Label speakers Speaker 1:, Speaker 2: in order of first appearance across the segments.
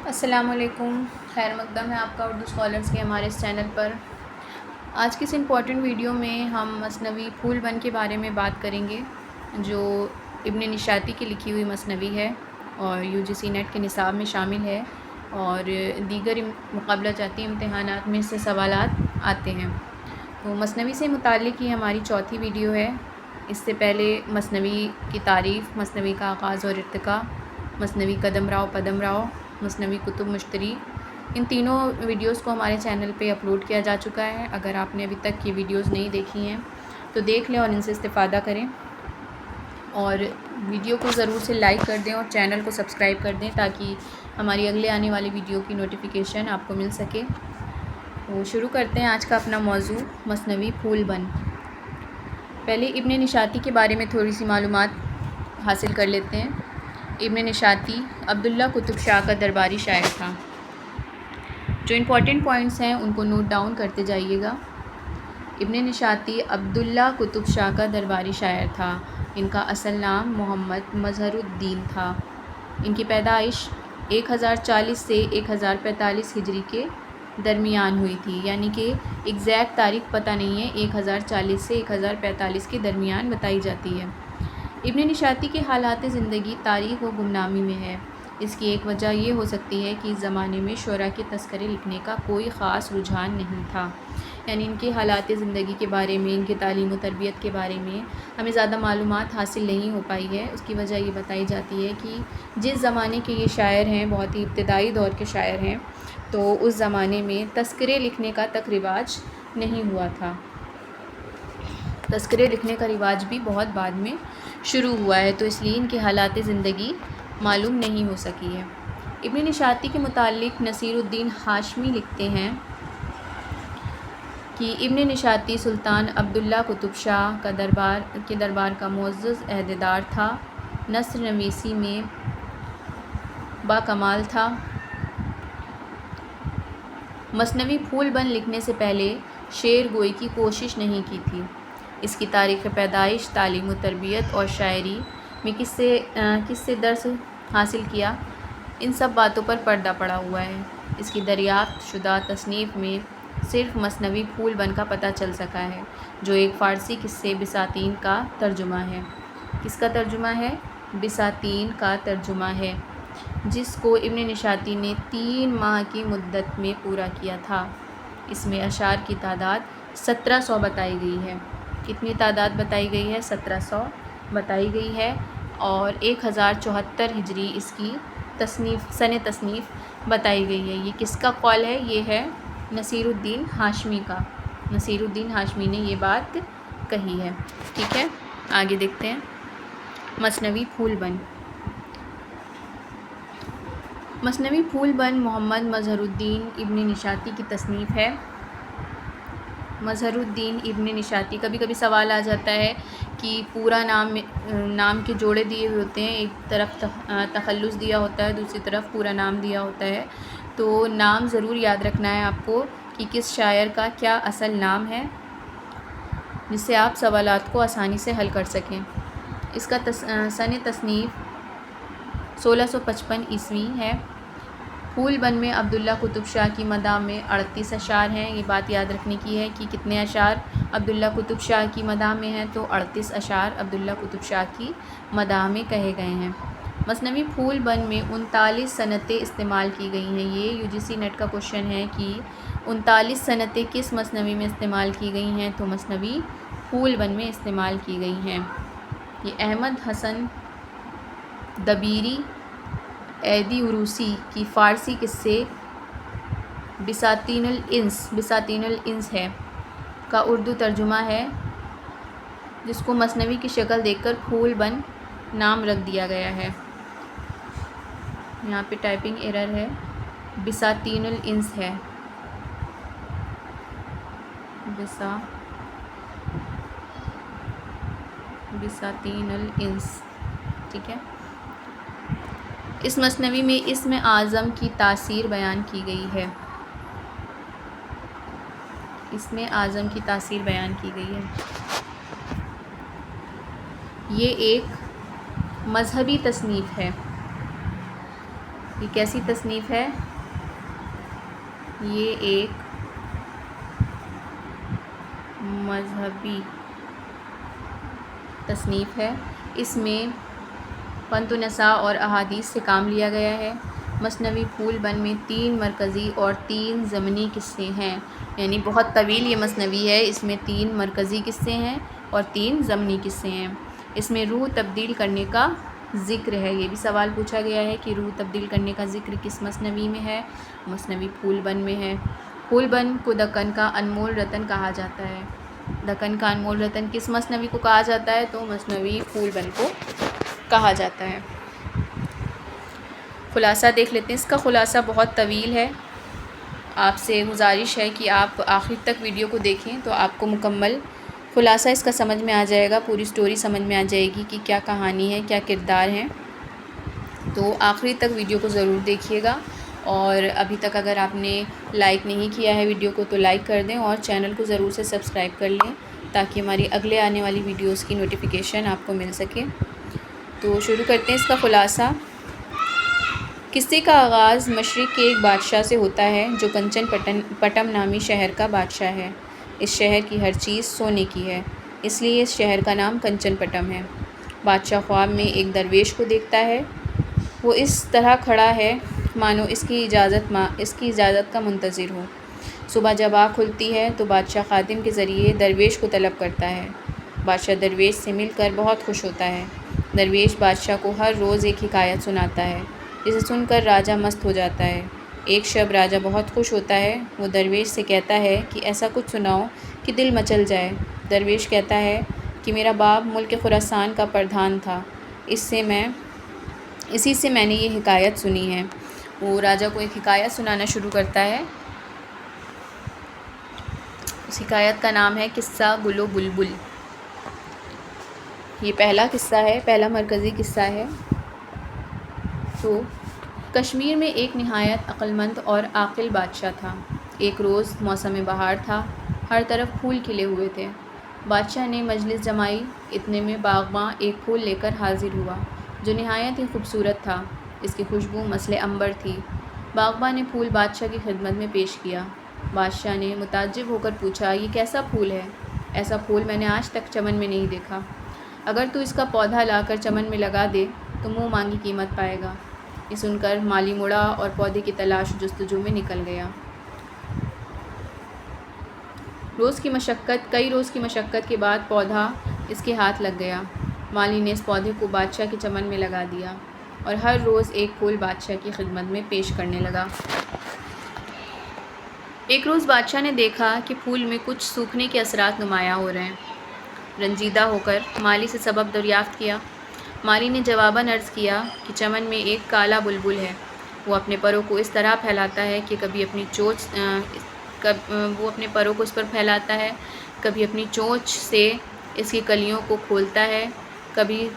Speaker 1: السلام علیکم، خیر مقدم ہے آپ کا اردو اسکالرس کے ہمارے اس چینل پر۔ آج کی اس امپورٹنٹ ویڈیو میں ہم مثنوی پھول بن کے بارے میں بات کریں گے، جو ابن نشاطی کی لکھی ہوئی مثنوی ہے اور UGC نیٹ کے نصاب میں شامل ہے اور دیگر مقابلہ جاتی امتحانات میں سے سوالات آتے ہیں۔ تو مثنوی سے متعلق یہ ہماری چوتھی ویڈیو ہے۔ اس سے پہلے مثنوی کی تعریف، مثنوی کا آغاز اور ارتقاء، مثنوی قدم راؤ پدم راؤ، مثنوی کتب مشتری، ان تینوں ویڈیوز کو ہمارے چینل پہ اپلوڈ کیا جا چکا ہے۔ اگر آپ نے ابھی تک یہ ویڈیوز نہیں دیکھی ہیں تو دیکھ لیں اور ان سے استفادہ کریں، اور ویڈیو کو ضرور سے لائک کر دیں اور چینل کو سبسکرائب کر دیں تاکہ ہماری اگلے آنے والی ویڈیو کی نوٹیفیکیشن آپ کو مل سکے۔ تو شروع کرتے ہیں آج کا اپنا موضوع، مثنوی پھول بن۔ پہلے ابن نشاطی کے بارے میں تھوڑی سی معلومات حاصل کر لیتے ہیں۔ ابن نشاطی عبداللہ قطب شاہ کا درباری شاعر تھا۔ جو امپورٹنٹ پوائنٹس ہیں ان کو نوٹ ڈاؤن کرتے جائیے گا۔ ابن نشاطی عبداللہ قطب شاہ کا درباری شاعر تھا۔ ان کا اصل نام محمد مظہر الدین تھا۔ ان کی پیدائش 1040 سے 1045 ہجری کے درمیان ہوئی تھی، یعنی کہ ایگزیکٹ تاریخ پتہ نہیں ہے، 1040 سے 1045 کے درمیان بتائی جاتی ہے۔ ابن نشاطی کے حالات زندگی تاریخ و گمنامی میں ہے۔ اس کی ایک وجہ یہ ہو سکتی ہے کہ اس زمانے میں شعراء کے تذکرے لکھنے کا کوئی خاص رجحان نہیں تھا، یعنی ان کے حالات زندگی کے بارے میں، ان کے تعلیم و تربیت کے بارے میں ہمیں زیادہ معلومات حاصل نہیں ہو پائی ہے۔ اس کی وجہ یہ بتائی جاتی ہے کہ جس زمانے کے یہ شاعر ہیں، بہت ہی ابتدائی دور کے شاعر ہیں، تو اس زمانے میں تذکرے لکھنے کا تک رواج نہیں ہوا تھا۔ تذکرے لکھنے کا رواج بھی بہت بعد میں شروع ہوا ہے، تو اس لیے ان کے حالات زندگی معلوم نہیں ہو سکی ہے۔ ابن نشاطی کے متعلق نصیر الدین ہاشمی لکھتے ہیں کہ ابن نشاطی سلطان عبداللہ قطب شاہ کا دربار کا معزز عہدیدار تھا، نثر نویسی میں باکمال تھا۔ مثنوی پھول بن لکھنے سے پہلے شعر گوئی کی کوشش نہیں کی تھی۔ اس کی تاریخ پیدائش، تعلیم و تربیت اور شاعری میں کس سے درس حاصل کیا، ان سب باتوں پر پردہ پڑا ہوا ہے۔ اس کی دریافت شدہ تصنیف میں صرف مثنوی پھول بن کا پتہ چل سکا ہے، جو ایک فارسی قصے بساطین کا ترجمہ ہے۔ کس کا ترجمہ ہے؟ بساطین کا ترجمہ ہے، جس کو ابن نشاطی نے 3 ماہ کی مدت میں پورا کیا تھا۔ اس میں اشعار کی تعداد 1700 بتائی گئی ہے۔ کتنی تعداد بتائی گئی ہے؟ 1700 بتائی گئی ہے، اور 1074 ہجری اس کی سن تصنیف بتائی گئی ہے۔ یہ کس کا قول ہے؟ یہ ہے نصیر الدین ہاشمی کا۔ نصیر الدین ہاشمی نے یہ بات کہی ہے۔ ٹھیک ہے، آگے دیکھتے ہیں۔ مثنوی پھول بن۔ مثنوی پھول بن محمد مظہر الدین ابن نشاطی کی تصنیف ہے۔ مظہر الدین ابن نشاطی، کبھی کبھی سوال آ جاتا ہے کہ پورا نام کے جوڑے دیے ہوئے ہوتے ہیں، ایک طرف تخلص دیا ہوتا ہے، دوسری طرف پورا نام دیا ہوتا ہے، تو نام ضرور یاد رکھنا ہے آپ کو کہ کس شاعر کا کیا اصل نام ہے، جس سے آپ سوالات کو آسانی سے حل کر سکیں۔ اس کا سن تصنیف 1655 عیسوی ہے۔ پھول بن میں عبداللہ قطب شاہ کی مدح میں 38 اشعار ہیں۔ یہ بات یاد رکھنے کی ہے کہ کتنے اشعار عبداللہ قطب شاہ کی مدح میں ہیں، تو 38 اشعار عبداللہ قطب شاہ کی مدح میں کہے گئے ہیں۔ مثنوی پھول بن میں 39 صنعتیں استعمال کی گئی ہیں۔ یہ UGC نیٹ کا کوشچن ہے کہ 39 صنعتیں کس مثنوی میں استعمال کی گئی ہیں، تو مثنوی پھول بن میں استعمال کی گئی ہیں۔ یہ احمد حسن دبیری ایدی عروسی کی فارسی قصے بساطین الانس ہے کا اردو ترجمہ ہے، جس کو مثنوی کی شکل دیکھ کر پھول بن نام رکھ دیا گیا ہے۔ یہاں پہ ٹائپنگ ایرر ہے، بساطین الانس ہے، بساطین الانس۔ ٹھیک ہے۔ اس مثنوی میں اسم اعظم کی تاثیر بیان کی گئی ہے۔ اسم اعظم کی تاثیر بیان کی گئی ہے۔ یہ ایک مذہبی تصنیف ہے۔ یہ کیسی تصنیف ہے؟ یہ ایک مذہبی تصنیف ہے۔ اس میں پنت و نساء اور احادیث سے کام لیا گیا ہے۔ مثنوی پھول بن میں 3 مرکزی اور 3 ضمنی قصے ہیں، یعنی بہت طویل یہ مثنوی ہے۔ اس میں 3 مرکزی قصے ہیں اور 3 ضمنی قصے ہیں۔ اس میں روح تبدیل کرنے کا ذکر ہے۔ یہ بھی سوال پوچھا گیا ہے کہ روح تبدیل کرنے کا ذکر کس مثنوی میں ہے؟ مثنوی پھول بن میں ہے۔ پھول بن کو دکن کا انمول رتن کہا جاتا ہے۔ دکن کا انمول رتن کس مثنوی کو کہا جاتا ہے؟ تو مثنوی پھول بن کو کہا جاتا ہے۔ خلاصہ دیکھ لیتے ہیں۔ اس کا خلاصہ بہت طویل ہے، آپ سے گزارش ہے کہ آپ آخر تک ویڈیو کو دیکھیں تو آپ کو مکمل خلاصہ اس کا سمجھ میں آ جائے گا، پوری سٹوری سمجھ میں آ جائے گی کہ کیا کہانی ہے، کیا کردار ہیں۔ تو آخری تک ویڈیو کو ضرور دیکھیے گا، اور ابھی تک اگر آپ نے لائک نہیں کیا ہے ویڈیو کو تو لائک کر دیں، اور چینل کو ضرور سے سبسکرائب کر لیں تاکہ ہماری اگلے آنے والی ویڈیوز کی نوٹیفیکیشن آپ کو مل سکے۔ تو شروع کرتے ہیں اس کا خلاصہ۔ قصے کا آغاز مشرق کے ایک بادشاہ سے ہوتا ہے جو کنچن پٹم نامی شہر کا بادشاہ ہے۔ اس شہر کی ہر چیز سونے کی ہے، اس لیے اس شہر کا نام کنچن پٹم ہے۔ بادشاہ خواب میں ایک درویش کو دیکھتا ہے۔ وہ اس طرح کھڑا ہے مانو اس کی اجازت کا منتظر ہو۔ صبح جب آنکھ کھلتی ہے تو بادشاہ خادم کے ذریعے درویش کو طلب کرتا ہے۔ بادشاہ درویش سے مل کر بہت خوش ہوتا ہے۔ درویش بادشاہ کو ہر روز ایک حکایت سناتا ہے، جسے سن کر راجہ مست ہو جاتا ہے۔ ایک شب راجہ بہت خوش ہوتا ہے۔ وہ درویش سے کہتا ہے کہ ایسا کچھ سناؤ کہ دل مچل جائے۔ درویش کہتا ہے کہ میرا باپ ملک خراسان کا پردھان تھا، اسی سے میں نے یہ حکایت سنی ہے۔ وہ راجہ کو ایک حکایت سنانا شروع کرتا ہے۔ اس حکایت کا نام ہے قصہ گل و بلبل۔ یہ پہلا قصہ ہے، پہلا مرکزی قصہ ہے۔ تو کشمیر میں ایک نہایت عقلمند اور عاقل بادشاہ تھا۔ ایک روز موسم بہار تھا، ہر طرف پھول کھلے ہوئے تھے۔ بادشاہ نے مجلس جمائی، اتنے میں باغباں ایک پھول لے کر حاضر ہوا جو نہایت ہی خوبصورت تھا۔ اس کی خوشبو مثل عنبر تھی۔ باغباں نے پھول بادشاہ کی خدمت میں پیش کیا۔ بادشاہ نے متعجب ہو کر پوچھا، یہ کیسا پھول ہے؟ ایسا پھول میں نے آج تک چمن میں نہیں دیکھا۔ اگر تو اس کا پودا لا کر چمن میں لگا دے تو منہ مانگی قیمت پائے گا۔ یہ سن کر مالی مڑا اور پودے کی تلاش جستجو میں نکل گیا۔ کئی روز کی مشقت کے بعد پودا اس کے ہاتھ لگ گیا۔ مالی نے اس پودے کو بادشاہ کے چمن میں لگا دیا اور ہر روز ایک پھول بادشاہ کی خدمت میں پیش کرنے لگا۔ ایک روز بادشاہ نے دیکھا کہ پھول میں کچھ سوکھنے کے اثرات نمایاں ہو رہے ہیں۔ رنجیدہ ہو کر مالی سے سبب دریافت کیا۔ مالی نے جواباً عرض کیا کہ چمن میں ایک کالا بلبل ہے۔ وہ اپنے پروں کو اس طرح پھیلاتا ہے کہ کبھی اپنی چونچ سے اس کی کلیوں کو کھولتا ہے، کبھی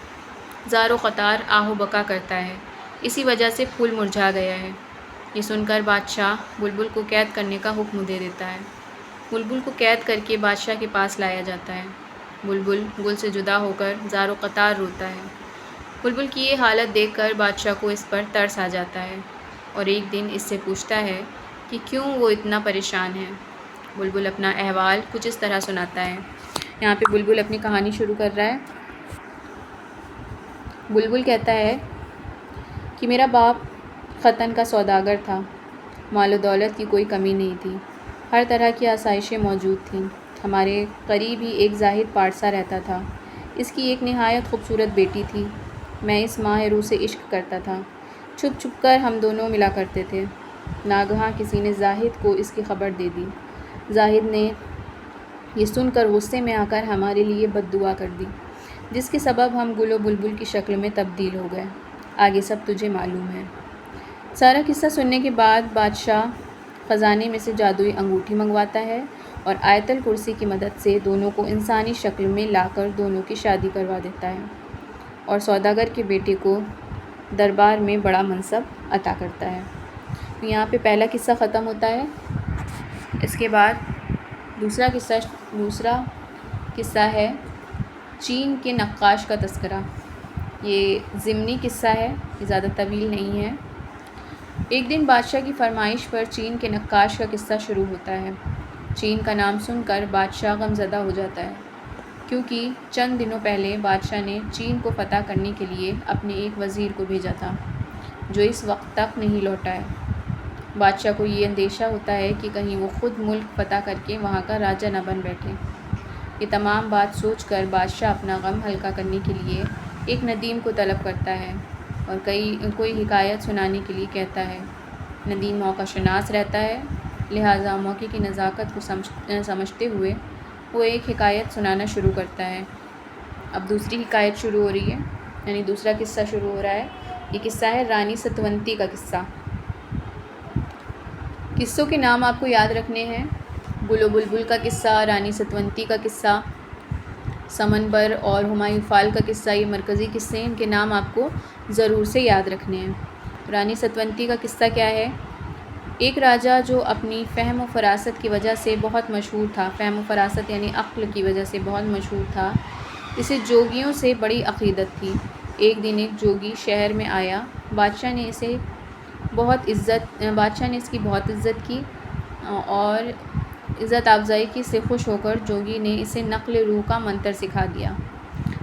Speaker 1: زار و قطار آہ و بکا کرتا ہے۔ اسی وجہ سے پھول مرجھا گیا ہے۔ یہ سن کر بادشاہ بلبل کو قید کرنے کا حکم دے دیتا ہے۔ بلبل کو قید کر کے بادشاہ کے پاس لایا جاتا ہے۔ بلبل گل سے جدا ہو کر زار و قطار روتا ہے۔ بلبل کی یہ حالت دیکھ کر بادشاہ کو اس پر ترس آ جاتا ہے اور ایک دن اس سے پوچھتا ہے کہ کیوں وہ اتنا پریشان ہے۔ بلبل اپنا احوال کچھ اس طرح سناتا ہے۔ یہاں پہ بلبل اپنی کہانی شروع کر رہا ہے۔ بلبل کہتا ہے کہ میرا باپ خطن کا سوداگر تھا، مال و دولت کی کوئی کمی نہیں تھی، ہر طرح کی آسائشیں موجود تھیں۔ ہمارے قریب ہی ایک زاہد پارسا رہتا تھا، اس کی ایک نہایت خوبصورت بیٹی تھی۔ میں اس ماہ روح سے عشق کرتا تھا، چھپ چھپ کر ہم دونوں ملا کرتے تھے۔ ناگہاں کسی نے زاہد کو اس کی خبر دے دی۔ زاہد نے یہ سن کر غصے میں آ کر ہمارے لیے بد دعا کر دی، جس کے سبب ہم گل و بلبل کی شکل میں تبدیل ہو گئے۔ آگے سب تجھے معلوم ہے۔ سارا قصہ سننے کے بعد بادشاہ خزانے میں سے جادوئی انگوٹھی منگواتا ہے اور آیت الکرسی کی مدد سے دونوں کو انسانی شکل میں لا کر دونوں کی شادی کروا دیتا ہے اور سوداگر کے بیٹے کو دربار میں بڑا منصب عطا کرتا ہے۔ یہاں پہ پہلا قصہ ختم ہوتا ہے۔ اس کے بعد دوسرا قصہ ہے چین کے نقاش کا تذکرہ۔ یہ ضمنی قصہ ہے، یہ زیادہ طویل نہیں ہے۔ ایک دن بادشاہ کی فرمائش پر چین کے نقاش کا قصہ شروع ہوتا ہے۔ چین کا نام سن کر بادشاہ غم زدہ ہو جاتا ہے، کیونکہ چند دنوں پہلے بادشاہ نے چین کو فتح کرنے کے لیے اپنے ایک وزیر کو بھیجا تھا، جو اس وقت تک نہیں لوٹا ہے۔ بادشاہ کو یہ اندیشہ ہوتا ہے کہ کہیں وہ خود ملک فتح کر کے وہاں کا راجہ نہ بن بیٹھے۔ یہ تمام بات سوچ کر بادشاہ اپنا غم ہلکا کرنے کے لیے ایک ندیم کو طلب کرتا ہے اور کوئی حکایت سنانے کے لیے کہتا ہے۔ ندیم موقع شناس رہتا ہے، لہٰذا موقع کی نزاکت کو سمجھتے ہوئے وہ ایک حکایت سنانا شروع کرتا ہے۔ اب دوسری حکایت شروع ہو رہی ہے، یعنی دوسرا قصہ شروع ہو رہا ہے۔ یہ قصہ ہے رانی ستونتی کا قصہ۔ قصوں کے نام آپ کو یاد رکھنے ہیں: گل و بلبل کا قصہ، رانی ستونتی کا قصہ، سمنبر اور ہمایوں فال کا قصہ۔ یہ مرکزی قصے ہیں، ان کے نام آپ کو ضرور سے یاد رکھنے ہیں۔ رانی ستونتی کا قصہ کیا ہے؟ ایک راجہ جو اپنی فہم و فراست کی وجہ سے بہت مشہور تھا، فہم و فراست یعنی عقل کی وجہ سے بہت مشہور تھا، اسے جوگیوں سے بڑی عقیدت تھی۔ ایک دن ایک جوگی شہر میں آیا، بادشاہ نے اس کی بہت عزت کی اور عزت افزائی کی سے خوش ہو کر جوگی نے اسے نقل روح کا منتر سکھا دیا۔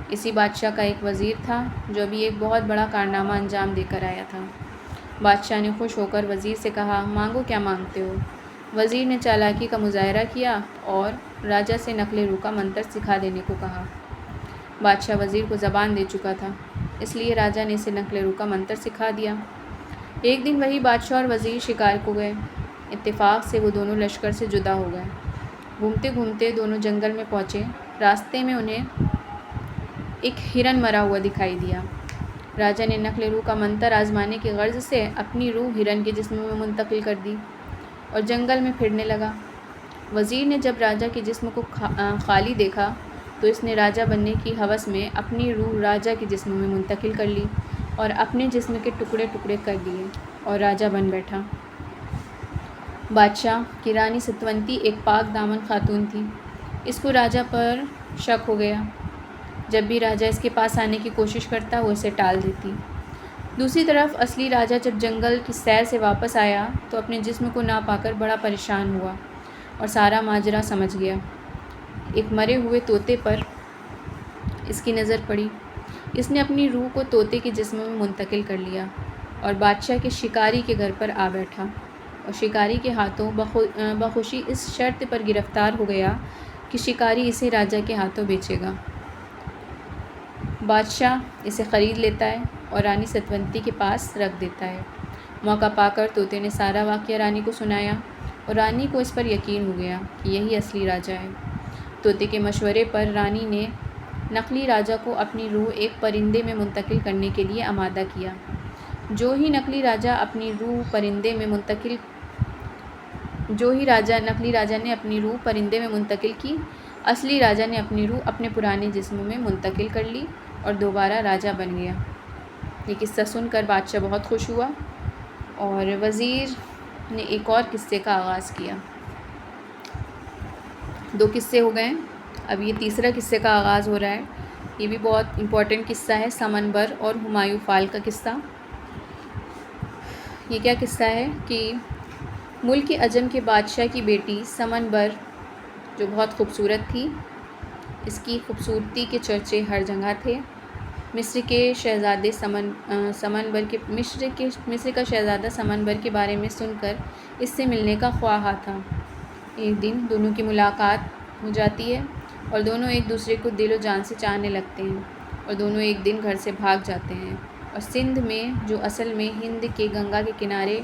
Speaker 1: اسی بادشاہ کا ایک وزیر تھا جو ابھی ایک بہت بڑا کارنامہ انجام دے کر آیا تھا۔ بادشاہ نے خوش ہو کر وزیر سے کہا، مانگو کیا مانگتے ہو؟ وزیر نے چالاکی کا مظاہرہ کیا اور راجہ سے نقل روح کا منتر سکھا دینے کو کہا۔ بادشاہ وزیر کو زبان دے چکا تھا، اس لیے راجہ نے اسے نقل روح کا منتر سکھا دیا۔ ایک دن وہی بادشاہ اور وزیر شکار کو گئے۔ اتفاق سے وہ دونوں لشکر سے جدا ہو گئے۔ گھومتے گھومتے دونوں جنگل میں پہنچے۔ راستے میں انہیں ایک ہرن مرا ہوا دکھائی دیا۔ راجہ نے نقل روح کا منتر آزمانے کی غرض سے اپنی روح ہرن کے جسم میں منتقل کر دی اور جنگل میں پھرنے لگا۔ وزیر نے جب راجہ کے جسم کو خالی دیکھا تو اس نے راجہ بننے کی ہوس میں اپنی روح راجہ کے جسم میں منتقل کر لی اور اپنے جسم کے ٹکڑے ٹکڑے کر دیے اور راجہ بن بیٹھا۔ بادشاہ کی رانی ستونتی ایک پاک دامن خاتون تھی۔ اس کو راجہ پر شک ہو گیا۔ جب بھی راجہ اس کے پاس آنے کی کوشش کرتا وہ اسے ٹال دیتی۔ دوسری طرف اصلی راجہ جب جنگل کی سیر سے واپس آیا تو اپنے جسم کو نہ پا کر بڑا پریشان ہوا اور سارا ماجرا سمجھ گیا۔ ایک مرے ہوئے طوطے پر اس کی نظر پڑی۔ اس نے اپنی روح کو طوطے کے جسم میں منتقل کر لیا اور بادشاہ کے شکاری کے گھر پر آ بیٹھا اور شکاری کے ہاتھوں بخوشی اس شرط پر گرفتار ہو گیا کہ شکاری اسے راجہ کے ہاتھوں بیچے گا۔ بادشاہ اسے خرید لیتا ہے اور رانی ستونتی کے پاس رکھ دیتا ہے۔ موقع پا کر طوطے نے سارا واقعہ رانی کو سنایا اور رانی کو اس پر یقین ہو گیا کہ یہی اصلی راجہ ہے۔ طوطے کے مشورے پر رانی نے نقلی راجہ کو اپنی روح ایک پرندے میں منتقل کرنے کے لیے آمادہ کیا۔ جو ہی نقلی راجہ نے اپنی روح پرندے میں منتقل کی، اصلی راجہ نے اپنی روح اپنے پرانے جسم میں منتقل کر لی اور دوبارہ راجہ بن گیا۔ یہ قصہ سن کر بادشاہ بہت خوش ہوا اور وزیر نے ایک اور قصے کا آغاز کیا۔ 2 قصے ہو گئے، اب یہ تیسرا قصے کا آغاز ہو رہا ہے۔ یہ بھی بہت امپورٹنٹ قصہ ہے، سمنبر اور ہمایوں فال کا قصہ۔ یہ کیا قصہ ہے کہ ملک عجم کے بادشاہ کی بیٹی سمنبر جو بہت خوبصورت تھی، اس کی خوبصورتی کے چرچے ہر جگہ تھے۔ مصر کا شہزادہ سمنبر کے بارے میں سن کر اس سے ملنے کا خواہاں تھا۔ ایک دن دونوں کی ملاقات ہو جاتی ہے اور دونوں ایک دوسرے کو دل و جان سے چاہنے لگتے ہیں اور دونوں ایک دن گھر سے بھاگ جاتے ہیں اور سندھ میں، جو اصل میں ہند کے گنگا کے کنارے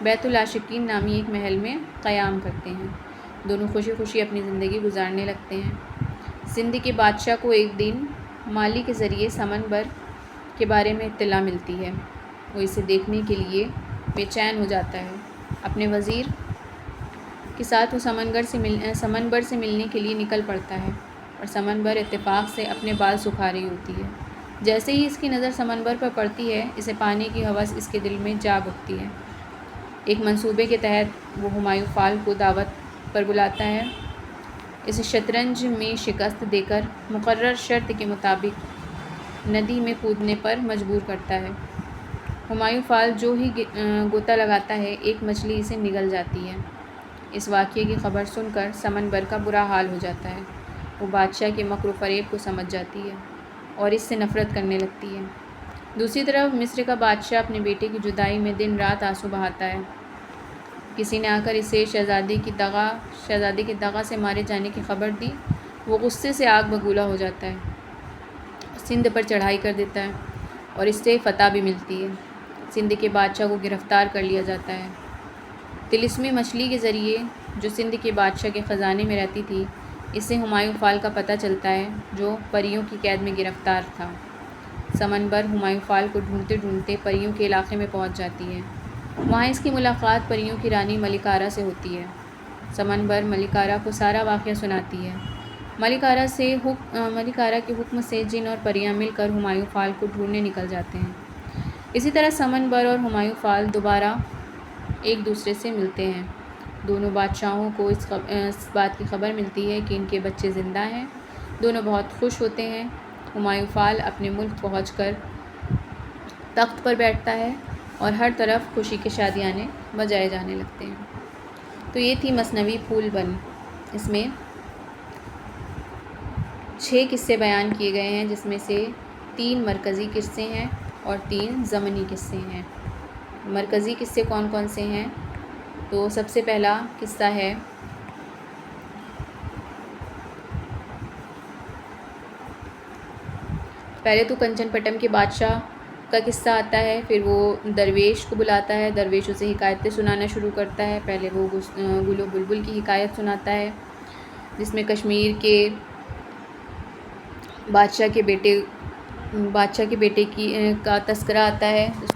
Speaker 1: بیت العاشقین نامی ایک محل میں قیام کرتے ہیں۔ دونوں خوشی خوشی اپنی زندگی گزارنے لگتے ہیں۔ سندھ کے بادشاہ کو ایک دن مالی کے ذریعے سمنبر کے بارے میں اطلاع ملتی ہے۔ وہ اسے دیکھنے کے لیے بے چین ہو جاتا ہے۔ اپنے وزیر کے ساتھ وہ سمنبر سے ملنے کے لیے نکل پڑتا ہے اور سمنبر اتفاق سے اپنے بال سکھا رہی ہوتی ہے۔ جیسے ہی اس کی نظر سمنبر پر پڑتی ہے، اسے پانے کی ہوس اس کے دل میں جاگ اٹھتی ہے۔ ایک منصوبے کے تحت وہ ہمایوں فال کو دعوت پر بلاتا ہے، اسے شطرنج میں شکست دے کر مقرر شرط کے مطابق ندی میں کودنے پر مجبور کرتا ہے۔ ہمایوں فال جو ہی غوطہ لگاتا ہے ایک مچھلی اسے نگل جاتی ہے۔ اس واقعے کی خبر سن کر سمن کا برا حال ہو جاتا ہے۔ وہ بادشاہ کے مکر و فریب کو سمجھ جاتی ہے اور اس سے نفرت کرنے لگتی ہے۔ دوسری طرف مصر کا بادشاہ اپنے بیٹے کی جدائی میں دن رات آنسو بہاتا ہے۔ کسی نے آ کر اسے شہزادے کی دغا سے مارے جانے کی خبر دی۔ وہ غصے سے آگ بگولا ہو جاتا ہے، سندھ پر چڑھائی کر دیتا ہے اور اس سے فتح بھی ملتی ہے۔ سندھ کے بادشاہ کو گرفتار کر لیا جاتا ہے۔ طلسمی مچھلی کے ذریعے جو سندھ کے بادشاہ کے خزانے میں رہتی تھی، اس سے ہمایوں فال کا پتہ چلتا ہے جو پریوں کی قید میں گرفتار تھا۔ سمنبر ہمایوں فال کو ڈھونڈتے ڈھونڈتے پریوں کے علاقے میں پہنچ جاتی ہے۔ وہاں اس کی ملاقات پریوں کی رانی ملیکارا سے ہوتی ہے۔ سمنبر ملیکارا کو سارا واقعہ سناتی ہے۔ ملیکارا کے حکم سے جن اور پریاں مل کر ہمایوں فال کو ڈھونڈنے نکل جاتے ہیں۔ اسی طرح سمنبر اور ہمایوں فال دوبارہ ایک دوسرے سے ملتے ہیں۔ دونوں بادشاہوں کو اس بات کی خبر ملتی ہے کہ ان کے بچے زندہ ہیں۔ دونوں بہت خوش ہوتے ہیں۔ ہمایوں فال اپنے ملک پہنچ کر تخت پر بیٹھتا ہے اور ہر طرف خوشی کے شادیانے بجائے جانے لگتے ہیں۔ تو یہ تھی مثنوی پھول بن۔ اس میں 6 قصے بیان کیے گئے ہیں، جس میں سے 3 مرکزی قصے ہیں اور 3 ضمنی قصے ہیں۔ مرکزی قصے کون کون سے ہیں؟ تو سب سے پہلا قصہ ہے پہلے تو کنچن پٹم کے بادشاہ کا قصہ آتا ہے، پھر وہ درویش کو بلاتا ہے، درویش اسے حکایتیں سنانا شروع کرتا ہے۔ پہلے وہ گل و بلبل کی حکایت سناتا ہے، جس میں کشمیر کے بادشاہ کے بیٹے کا تذکرہ آتا ہے، جس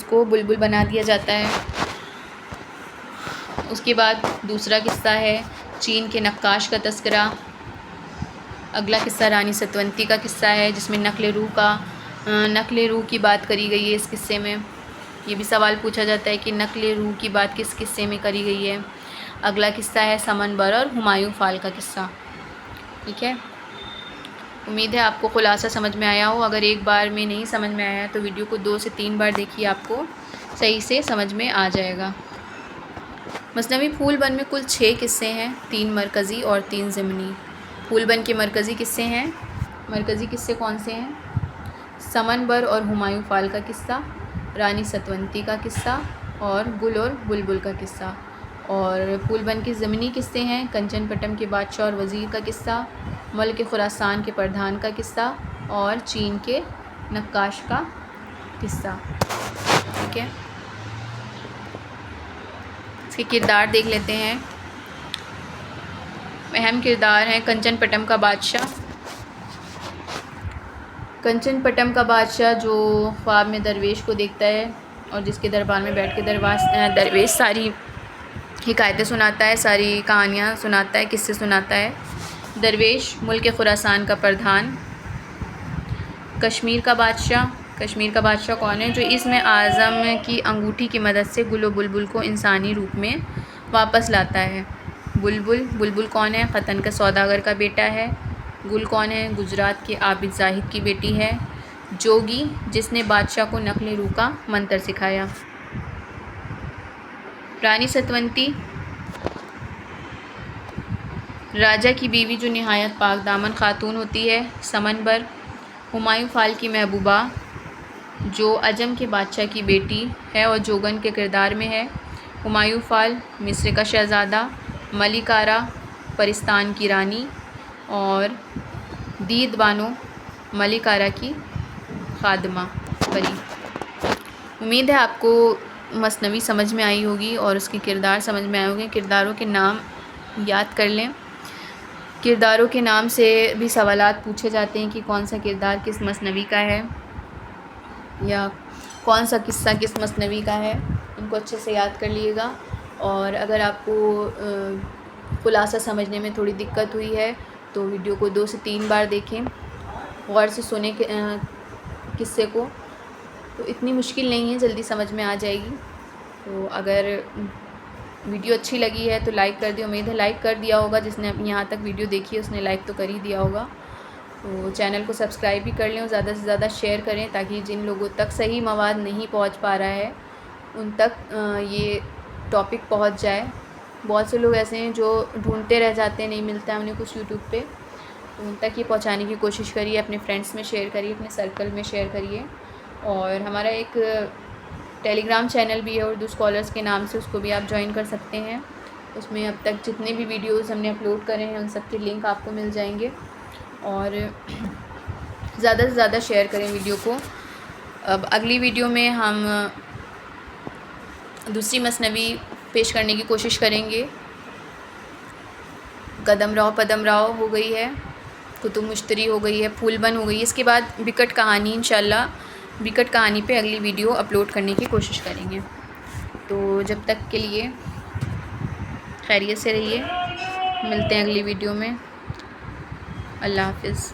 Speaker 1: کو بلبل بنا دیا جاتا ہے۔ اس کے بعد دوسرا قصہ ہے چین کے نقاش کا تذکرہ۔ اگلا قصہ رانی ستونتی کا قصہ ہے، جس میں نقل روح کی بات کری گئی ہے۔ اس قصے میں یہ بھی سوال پوچھا جاتا ہے کہ نقل روح کی بات کس قصے میں کری گئی ہے۔ اگلا قصہ ہے سمنبر اور ہمایوں فال کا قصہ۔ ٹھیک ہے، امید ہے آپ کو خلاصہ سمجھ میں آیا ہو۔ اگر ایک بار میں نہیں سمجھ میں آیا تو ویڈیو کو 2 سے 3 بار دیکھیے، آپ کو صحیح سے سمجھ میں آ جائے گا۔ مثنوی پھول بن میں کل 6 قصے ہیں، 3 مرکزی اور 3 ضمنی۔ پھول بن کے مرکزی قصے ہیں۔ مرکزی قصے کون سے ہیں؟ سمنبر اور ہمایوں فال کا قصہ، رانی ستونتی کا قصہ اور گل اور بلبل کا قصہ۔ اور پھول بن کے ضمنی قصے ہیں کنچن پٹم کے بادشاہ اور وزیر کا قصہ، ملک خراسان کے پردھان کا قصہ اور چین کے نقاش کا قصہ۔ ٹھیک ہے، اس کے کردار دیکھ لیتے ہیں۔ اہم کردار ہیں کنچن پٹم کا بادشاہ۔ کنچن پٹم کا بادشاہ جو خواب میں درویش کو دیکھتا ہے اور جس کے دربار میں بیٹھ کے درویش ساری حکایتیں سناتا ہے، ساری کہانیاں سناتا ہے، قصے سناتا ہے۔ درویش ملک خراسان کا پردھان۔ کشمیر کا بادشاہ کون ہے؟ جو اسم اعظم کی انگوٹھی کی مدد سے گل و بلبل کو انسانی روپ میں واپس لاتا ہے۔ بلبل کون ہے؟ ختن کا سوداگر کا بیٹا ہے۔ گل کون ہے؟ گجرات کے عابد زاہد کی بیٹی ہے۔ جوگی، جس نے بادشاہ کو نقل روح کا منتر سکھایا۔ رانی ستونتی، راجا کی بیوی جو نہایت پاک دامن خاتون ہوتی ہے۔ سمنبر، ہمایوں فال کی محبوبہ جو عجم کے بادشاہ کی بیٹی ہے اور جوگن کے کردار میں ہے۔ ہمایوں فال، مصر کا شہزادہ۔ ملیکارا، پرستان کی رانی۔ اور دید بانو، ملیکارا کی خادمہ پری۔ امید ہے آپ کو مثنوی سمجھ میں آئی ہوگی اور اس کے کردار سمجھ میں آئے ہوں گے۔ کرداروں کے نام یاد کر لیں۔ کرداروں کے نام سے بھی سوالات پوچھے جاتے ہیں کہ کون سا کردار کس مثنوی کا ہے یا کون سا قصہ کس مثنوی کا ہے، ان کو اچھے سے یاد کر لیے گا۔ اور اگر آپ کو خلاصہ سمجھنے میں تھوڑی دقت ہوئی ہے تو ویڈیو کو 2 سے 3 بار دیکھیں، غور سے سنیں قصے کو، تو اتنی مشکل نہیں ہے، جلدی سمجھ میں آ جائے گی۔ تو اگر ویڈیو اچھی لگی ہے تو لائک کر دیں، امید ہے لائک کر دیا ہوگا، جس نے یہاں تک ویڈیو دیکھی ہے اس نے لائک تو کر ہی دیا ہوگا۔ تو چینل کو سبسکرائب بھی کر لیں اور زیادہ سے زیادہ شیئر کریں تاکہ جن لوگوں تک صحیح مواد نہیں پہنچ پا رہا ہے ان تک یہ ٹاپک پہنچ جائے۔ بہت سے لوگ ایسے ہیں جو ڈھونڈتے رہ جاتے ہیں، نہیں ملتا ہے انہیں کچھ یوٹیوب پہ، تو ان تک یہ پہنچانے کی کوشش کریے، اپنے فرینڈس میں شیئر کریے، اپنے سرکل میں شیئر کریے۔ اور ہمارا ایک ٹیلی گرام چینل بھی ہے اردو اسکالرس کے نام سے، اس کو بھی آپ جوائن کر سکتے ہیں۔ اس میں اب تک جتنے بھی ویڈیوز ہم نے اپلوڈ کرے ہیں ان سب کے لنک آپ کو مل جائیں گے، اور زیادہ سے زیادہ شیئر کریں ویڈیو کو۔ اب اگلی ویڈیو میں ہم دوسری مثنوی پیش کرنے کی کوشش کریں گے۔ قدم راؤ پدم راؤ ہو گئی ہے، کتب مشتری ہو گئی ہے، پھول بن ہو گئی ہے۔ اس کے بعد بکٹ کہانی، انشاءاللہ بکٹ کہانی پہ اگلی ویڈیو اپلوڈ کرنے کی کوشش کریں گے۔ تو جب تک کے لیے خیریت سے رہیے، ملتے ہیں اگلی ویڈیو میں۔ اللہ حافظ۔